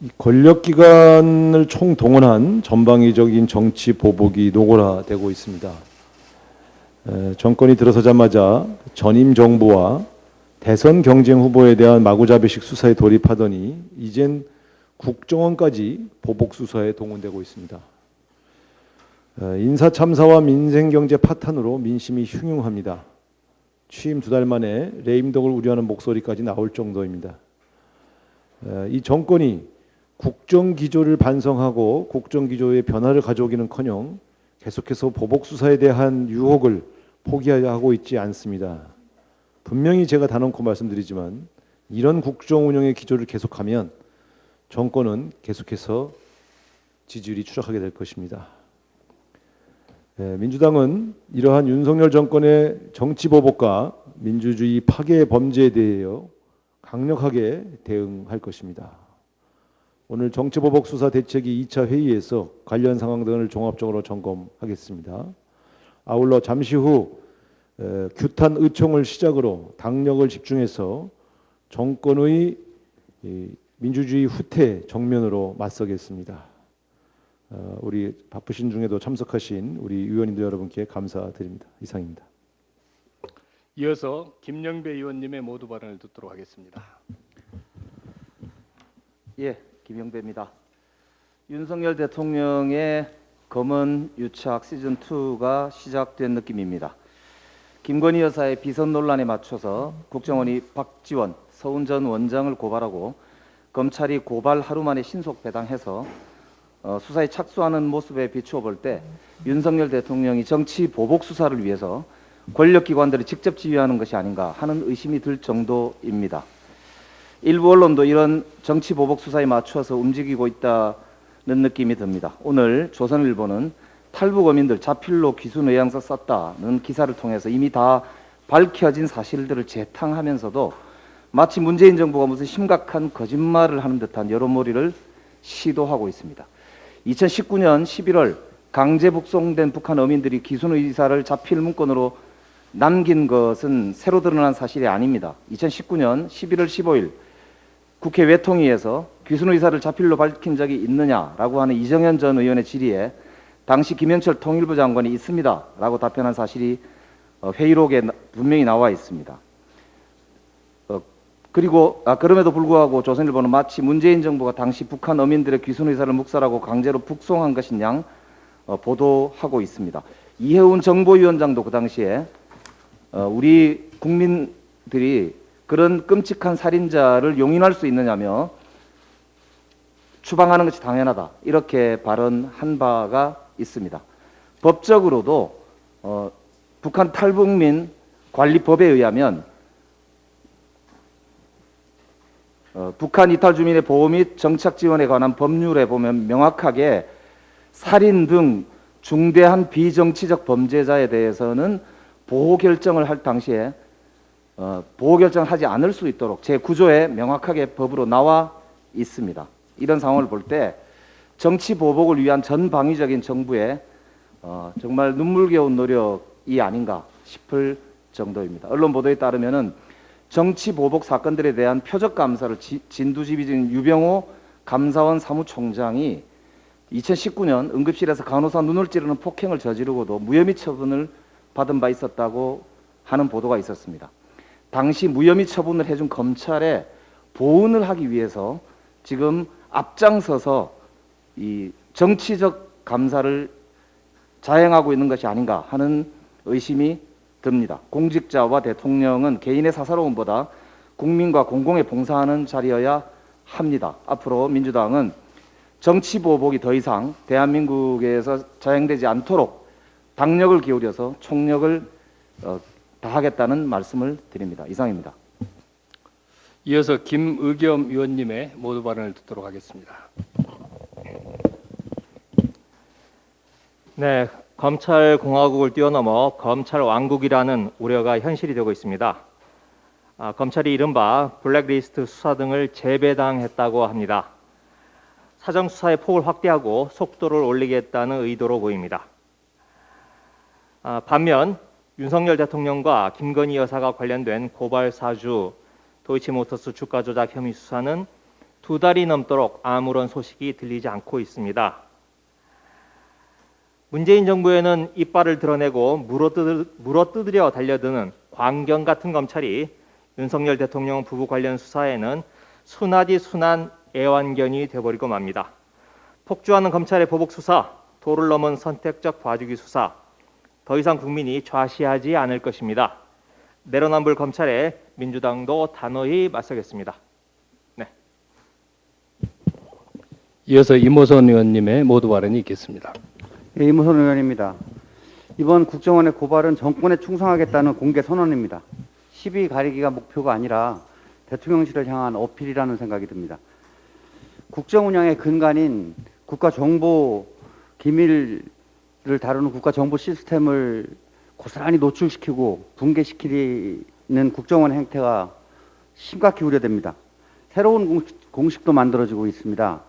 이 권력기관을 총동원한 전방위적인 정치 보복이 노골화되고 있습니다. 정권이 들어서자마자 전임 정부와 대선 경쟁 후보에 대한 마구잡이식 수사에 돌입하더니 이젠 국정원까지 보복 수사에 동원되고 있습니다. 인사 참사와 민생 경제 파탄으로 민심이 흉흉합니다. 취임 2달 만에 레임덕을 우려하는 목소리까지 나올 정도입니다. 이 정권이 국정 기조를 반성하고 국정 기조의 변화를 가져오기는커녕 계속해서 보복 수사에 대한 유혹을 포기하고 있지 않습니다. 분명히 제가 단언코 말씀드리지만 이런 국정 운영의 기조를 계속하면 정권은 계속해서 지지율이 추락하게 될 것입니다. 민주당은 이러한 윤석열 정권의 정치 보복과 민주주의 파괴 범죄에 대하여 강력하게 대응할 것입니다. 오늘 정치보복 수사 대책위 2차 회의에서 관련 상황 등을 종합적으로 점검하겠습니다. 아울러 잠시 후 규탄 의총을 시작으로 당력을 집중해서 정권의 민주주의 후퇴 정면으로 맞서겠습니다. 우리 바쁘신 중에도 참석하신 우리 의원님들 여러분께 감사드립니다. 이상입니다. 이어서 김영배 의원님의 모두 발언을 듣도록 하겠습니다. 예, 김영배입니다. 윤석열 대통령의 검언 유착 시즌2가 시작된 느낌입니다. 김건희 여사의 비선 논란에 맞춰서 국정원이 박지원, 서훈 전 원장을 고발하고 검찰이 고발 하루 만에 신속 배당해서 수사에 착수하는 모습에 비추어 볼 때 윤석열 대통령이 정치 보복 수사를 위해서 권력기관들을 직접 지휘하는 것이 아닌가 하는 의심이 들 정도입니다. 일부 언론도 이런 정치 보복 수사에 맞춰서 움직이고 있다는 느낌이 듭니다. 오늘 조선일보는 탈북어민들 자필로 귀순의향서 썼다는 기사를 통해서 이미 다 밝혀진 사실들을 재탕하면서도 마치 문재인 정부가 무슨 심각한 거짓말을 하는 듯한 여론몰이를 시도하고 있습니다. 2019년 11월 강제 북송된 북한 어민들이 귀순 의사를 자필 문건으로 남긴 것은 새로 드러난 사실이 아닙니다. 2019년 11월 15일 국회 외통위에서 귀순 의사를 자필로 밝힌 적이 있느냐라고 하는 이정현 전 의원의 질의에 당시 김현철 통일부 장관이 있습니다 라고 답변한 사실이 회의록에 분명히 나와 있습니다. 그럼에도 불구하고 조선일보는 마치 문재인 정부가 당시 북한 어민들의 귀순 의사를 묵살하고 강제로 북송한 것인 양 보도하고 있습니다. 이해운 정보위원장도 그 당시에 우리 국민들이 그런 끔찍한 살인자를 용인할 수 있느냐며 추방하는 것이 당연하다 이렇게 발언한 바가 있습니다. 법적으로도 북한 탈북민 관리법에 의하면 북한 이탈 주민의 보호 및 정착 지원에 관한 법률에 보면 명확하게 살인 등 중대한 비정치적 범죄자에 대해서는 보호 결정을 할 당시에 보호 결정을 하지 않을 수 있도록 제9조에 명확하게 법으로 나와 있습니다. 이런 상황을 볼 때 정치 보복을 위한 전방위적인 정부의 정말 눈물겨운 노력이 아닌가 싶을 정도입니다. 언론 보도에 따르면은 정치 보복 사건들에 대한 표적 감사를 진두지휘진 유병호 감사원 사무총장이 2019년 응급실에서 간호사 눈을 찌르는 폭행을 저지르고도 무혐의 처분을 받은 바 있었다고 하는 보도가 있었습니다. 당시 무혐의 처분을 해준 검찰에 보훈을 하기 위해서 지금 앞장서서 이 정치적 감사를 자행하고 있는 것이 아닌가 하는 의심이 듭니다. 공직자와 대통령은 개인의 사사로움보다 국민과 공공에 봉사하는 자리여야 합니다. 앞으로 민주당은 정치 보복이 더 이상 대한민국에서 자행되지 않도록 당력을 기울여서 총력을 다하겠다는 말씀을 드립니다. 이상입니다. 이어서 김의겸 의원님의 모두 발언을 듣도록 하겠습니다. 네, 검찰 공화국을 뛰어넘어 검찰 왕국이라는 우려가 현실이 되고 있습니다. 검찰이 이른바 블랙리스트 수사 등을 재배당했다고 합니다. 사정 수사의 폭을 확대하고 속도를 올리겠다는 의도로 보입니다. 반면 윤석열 대통령과 김건희 여사가 관련된 고발 사주 도이치모터스 주가 조작 혐의 수사는 2달이 넘도록 아무런 소식이 들리지 않고 있습니다. 문재인 정부에는 이빨을 드러내고 물어뜯으려 달려드는 광경 같은 검찰이 윤석열 대통령 부부 관련 수사에는 순하디 순한 애완견이 되어버리고 맙니다. 폭주하는 검찰의 보복 수사, 도를 넘은 선택적 봐주기 수사, 더 이상 국민이 좌시하지 않을 것입니다. 내로남불 검찰에 민주당도 단호히 맞서겠습니다. 네. 이어서 이모선 의원님의 모두 발언이 있겠습니다. 예, 이무선 의원입니다. 이번 국정원의 고발은 정권에 충성하겠다는 공개 선언입니다. 시비 가리기가 목표가 아니라 대통령실을 향한 어필이라는 생각이 듭니다. 국정 운영의 근간인 국가정보 기밀을 다루는 국가정보 시스템을 고스란히 노출시키고 붕괴시키는 국정원 행태가 심각히 우려됩니다. 새로운 공식도 만들어지고 있습니다.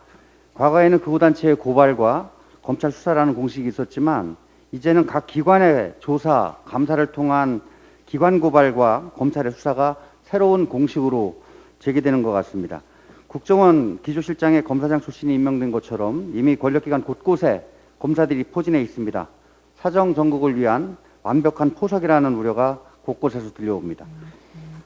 과거에는 극우단체의 고발과 검찰 수사라는 공식이 있었지만 이제는 각 기관의 조사, 감사를 통한 기관 고발과 검찰의 수사가 새로운 공식으로 제기되는 것 같습니다. 국정원 기조실장의 검사장 출신이 임명된 것처럼 이미 권력기관 곳곳에 검사들이 포진해 있습니다. 사정 정국을 위한 완벽한 포석이라는 우려가 곳곳에서 들려옵니다.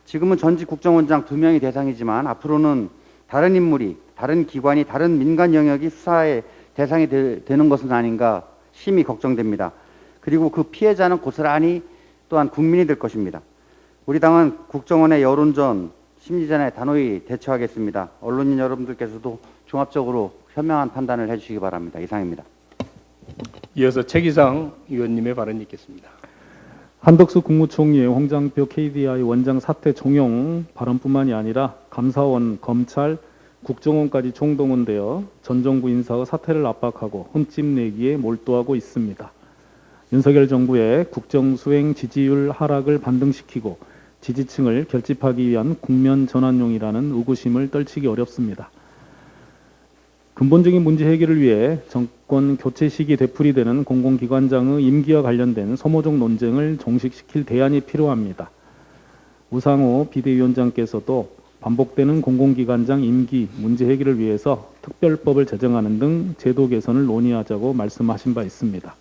지금은 전직 국정원장 2명이 대상이지만 앞으로는 다른 인물이, 다른 기관이, 다른 민간 영역이 수사의 대상이 되는 것은 아닌가 심히 걱정됩니다. 그리고 그 피해자는 고스란히 또한 국민이 될 것입니다. 우리 당은 국정원의 여론전, 심리전에 단호히 대처하겠습니다. 언론인 여러분들께서도 종합적으로 현명한 판단을 해주시기 바랍니다. 이상입니다. 이어서 최기상 의원님의 발언이 있겠습니다. 한덕수 국무총리의 홍장표 KDI 원장 사퇴 종용 발언뿐만이 아니라 감사원, 검찰, 국정원까지 총동원되어 전 정부 인사의 사퇴를 압박하고 흠집 내기에 몰두하고 있습니다. 윤석열 정부의 국정 수행 지지율 하락을 반등시키고 지지층을 결집하기 위한 국면 전환용이라는 의구심을 떨치기 어렵습니다. 근본적인 문제 해결을 위해 정권 교체 시기 되풀이되는 공공기관장의 임기와 관련된 소모적 논쟁을 종식시킬 대안이 필요합니다. 우상호 비대위원장께서도 반복되는 공공기관장 임기 문제 해결을 위해서 특별법을 제정하는 등 제도 개선을 논의하자고 말씀하신 바 있습니다.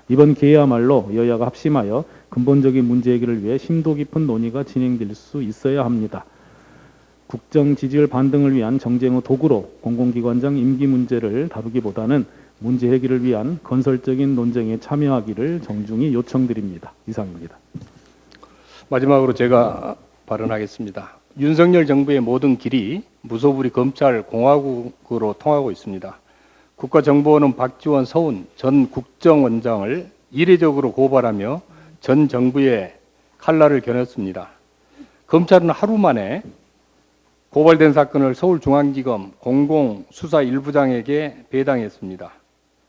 이번 기회야말로 여야가 합심하여 근본적인 문제 해결을 위해 심도 깊은 논의가 진행될 수 있어야 합니다. 국정 지지율 반등을 위한 정쟁의 도구로 공공기관장 임기 문제를 다루기보다는 문제 해결을 위한 건설적인 논쟁에 참여하기를 정중히 요청드립니다. 이상입니다. 마지막으로 제가 발언하겠습니다. 윤석열 정부의 모든 길이 무소불위 검찰 공화국으로 통하고 있습니다. 국가정보원은 박지원 서훈 전 국정원장을 이례적으로 고발하며 전 정부의 칼날을 겨눴습니다. 검찰은 하루 만에 고발된 사건을 서울중앙지검 공공수사 1부장에게 배당했습니다.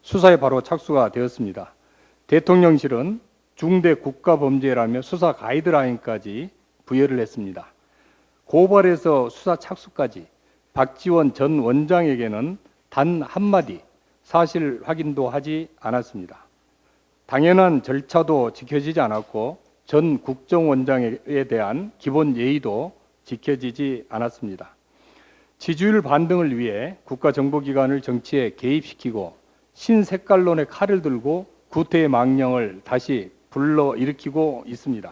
수사에 바로 착수가 되었습니다. 대통령실은 중대 국가범죄라며 수사 가이드라인까지 부여를 했습니다. 고발에서 수사 착수까지 박지원 전 원장에게는 단 한마디 사실 확인도 하지 않았습니다. 당연한 절차도 지켜지지 않았고 전 국정원장에 대한 기본 예의도 지켜지지 않았습니다. 지지율 반등을 위해 국가정보기관을 정치에 개입시키고 신색깔론의 칼을 들고 구태의 망령을 다시 불러일으키고 있습니다.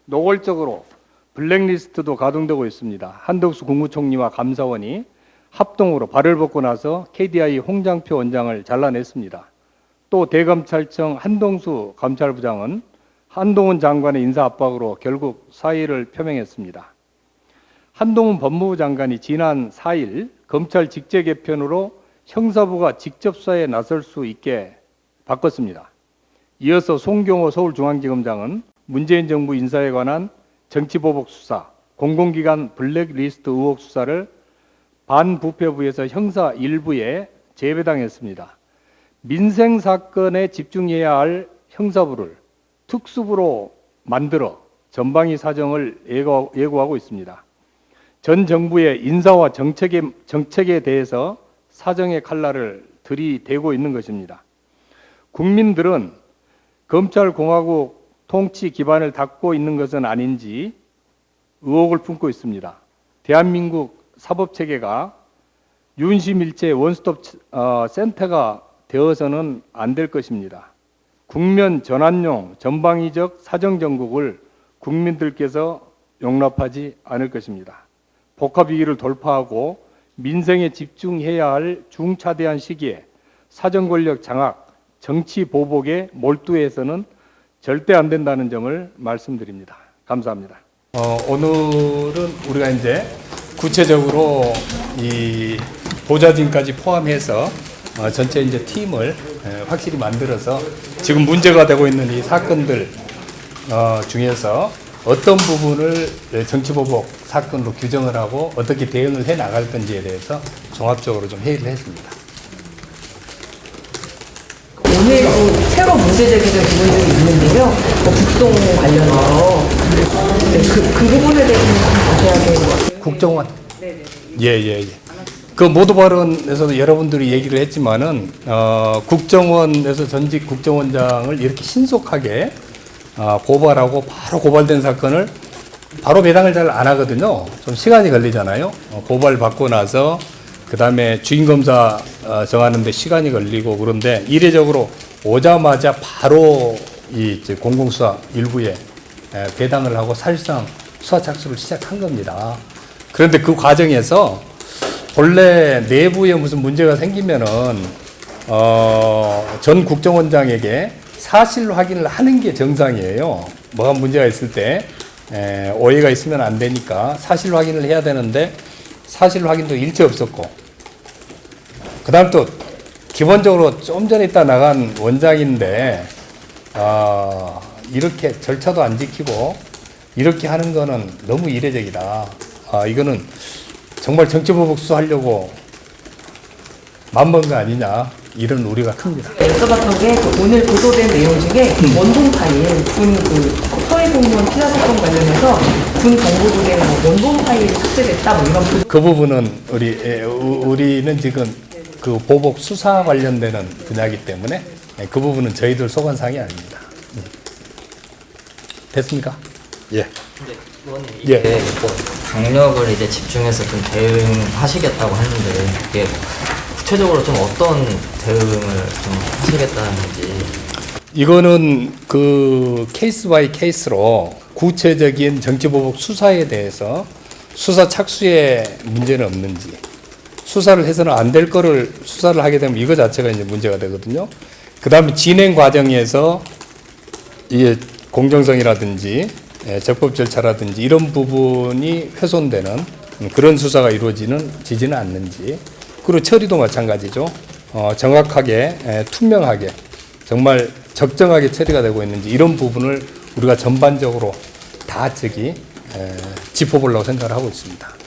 노골적으로 블랙리스트도 가동되고 있습니다. 한덕수 국무총리와 감사원이 합동으로 발을 벗고 나서 KDI 홍장표 원장을 잘라냈습니다. 또 대검찰청 한동수 감찰부장은 한동훈 장관의 인사 압박으로 결국 사의를 표명했습니다. 한동훈 법무부 장관이 지난 4일 검찰 직제 개편으로 형사부가 직접 수사에 나설 수 있게 바꿨습니다. 이어서 송경호 서울중앙지검장은 문재인 정부 인사에 관한 정치보복 수사, 공공기관 블랙리스트 의혹 수사를 반부패부에서 형사 1부에 재배당했습니다. 민생 사건에 집중해야 할 형사부를 특수부로 만들어 전방위 사정을 예고하고 있습니다. 전 정부의 인사와 정책에 대해서 사정의 칼날을 들이대고 있는 것입니다. 국민들은 검찰공화국 통치 기반을 닦고 있는 것은 아닌지 의혹을 품고 있습니다. 대한민국 사법 체계가 윤심일체 원스톱 센터가 되어서는 안 될 것입니다. 국면 전환용 전방위적 사정 정국을 국민들께서 용납하지 않을 것입니다. 복합 위기를 돌파하고 민생에 집중해야 할 중차대한 시기에 사정 권력 장악, 정치 보복에 몰두해서는 절대 안 된다는 점을 말씀드립니다. 감사합니다. 오늘은 우리가 이제 구체적으로 이 보좌진까지 포함해서 전체 이제 팀을 확실히 만들어서 지금 문제가 되고 있는 이 사건들 중에서 어떤 부분을 정치보복 사건으로 규정을 하고 어떻게 대응을 해 나갈 건지에 대해서 종합적으로 좀 회의를 했습니다. 오늘 또 새로 문제 제기된 부분들이 있는데요. 국동 관련해서 그 부분에 대해서는 자세하게 국정원. 예. 그 모두 발언에서도 여러분들이 얘기를 했지만은 국정원에서 전직 국정원장을 이렇게 신속하게 고발하고 바로 고발된 사건을 바로 배당을 잘 안 하거든요. 좀 시간이 걸리잖아요. 고발 받고 나서 그 다음에 주인검사 정하는데 시간이 걸리고 그런데 이례적으로 오자마자 바로 이 공공수사 일부에 배당을 하고 사실상 수사 착수를 시작한 겁니다. 그런데 그 과정에서 본래 내부에 무슨 문제가 생기면은 전 국정원장에게 사실 확인을 하는 게 정상이에요. 뭐가 문제가 있을 때 오해가 있으면 안 되니까 사실 확인을 해야 되는데 사실 확인도 일체 없었고 그 다음 또 기본적으로 좀 전에 있다 나간 원장인데 이렇게 절차도 안 지키고 이렇게 하는 거는 너무 이례적이다. 이거는 정말 정치보복 수사하려고 맘먹은 거 아니냐 이런 우려가 큽니다. 여쭤봤던 게 오늘 보도된 내용 중에 원본 파일, 군 서해 공무원 피살 사건 관련해서 군 정보국에 원본 파일이 삭제됐다 이런 그 부분은 우리는 지금 그 보복 수사 관련되는 분야이기 때문에 그 부분은 저희들 소관사항이 아닙니다. 됐습니까? 예. 의원님 이게 강력을 이제 집중해서 좀 대응하시겠다고 하는데 이게 구체적으로 좀 어떤 대응을 좀 하시겠다는 건지. 이거는 그 케이스 바이 케이스로 구체적인 정치보복 수사에 대해서 수사 착수에 문제는 없는지 수사를 해서는 안 될 거를 수사를 하게 되면 이거 자체가 이제 문제가 되거든요. 그 다음에 진행 과정에서 이게 공정성이라든지 적법 절차라든지 이런 부분이 훼손되는 그런 수사가 이루어지지는 않는지 그리고 처리도 마찬가지죠. 정확하게 투명하게 정말 적정하게 처리가 되고 있는지 이런 부분을 우리가 전반적으로 다 짚어보려고 생각을 하고 있습니다.